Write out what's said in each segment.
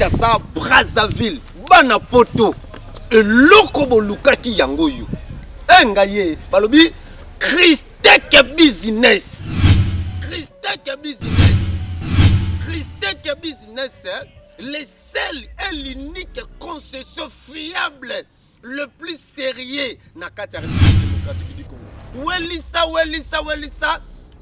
ya sa Brazzaville bana poto eloko bolukaki yango yo engaye balobi Christeke business le seul et l'unique concession fiable le plus sérieux na kati ya République démocratique du Congo. Welisa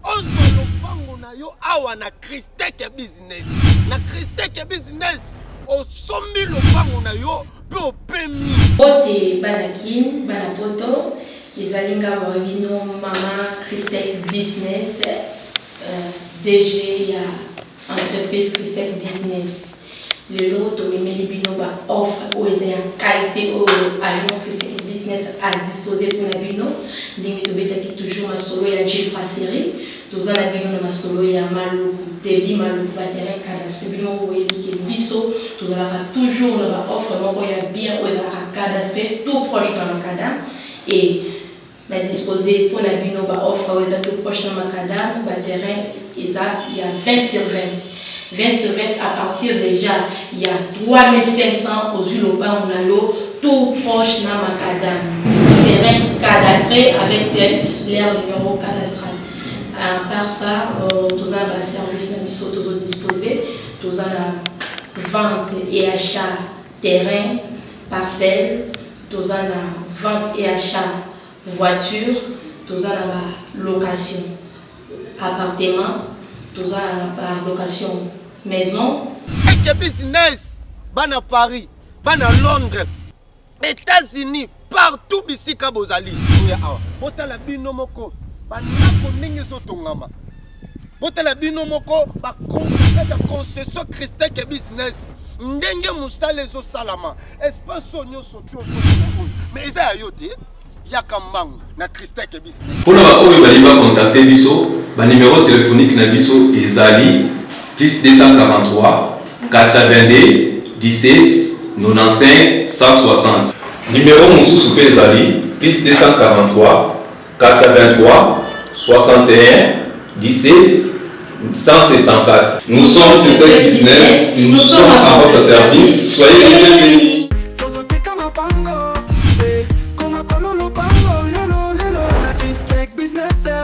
onzo lopango na yo awa na Christeke business. Na Christeke business osombi lopango na yo pe opemi. Bote banakin, banapoto, ezalinga wabino mama Christeke business, DG ya entreprise Christeke business. Le lot de mes binoba offre aux qualité aux agences Christeke business à disposer pour la bino. Limite qui toujours ma solo ya Jill Passerie. Tous la bino ma solo ya Malou, Debi Malou, Baterin, Cadastre, bino ou qui biso. Tous la toujours la offre mon ya bien ou la cadastre tout proche dans le cadam et la disposer pour la bino offre aux tout proche dans le cadam. Baterin il y a 20 sur 20. 20 sur 20 à partir déjà, il y a 3500 aux Ulopans, on a tout proche dans Macadam. Terrain cadastré avec l'air numéro cadastral. À part ça, tous les services sont tous disposés. Tous la vente et achat terrain, parcelle, tous la vente et achat voiture, tous la location appartement. Tous la location maison. Et business, bana Paris, bana Londres, États-Unis, partout ici Kabozali. Bota la binomoko, bana koningi sotongama. Bota la binomoko, ba concession Christeke business. Ndenge musale zo salama. Espace onyo soto. Mais ça ayote. Yakambangu na Christeke business. Pour nous va contacter biso, ba numéro téléphonique na biso ezali plus 243 422 17 95 160. Numéro mususu pe ezali plus 243 423 61 17 174. Nous sommes Christeke business, nous sommes à votre service. Soyez les bienvenus.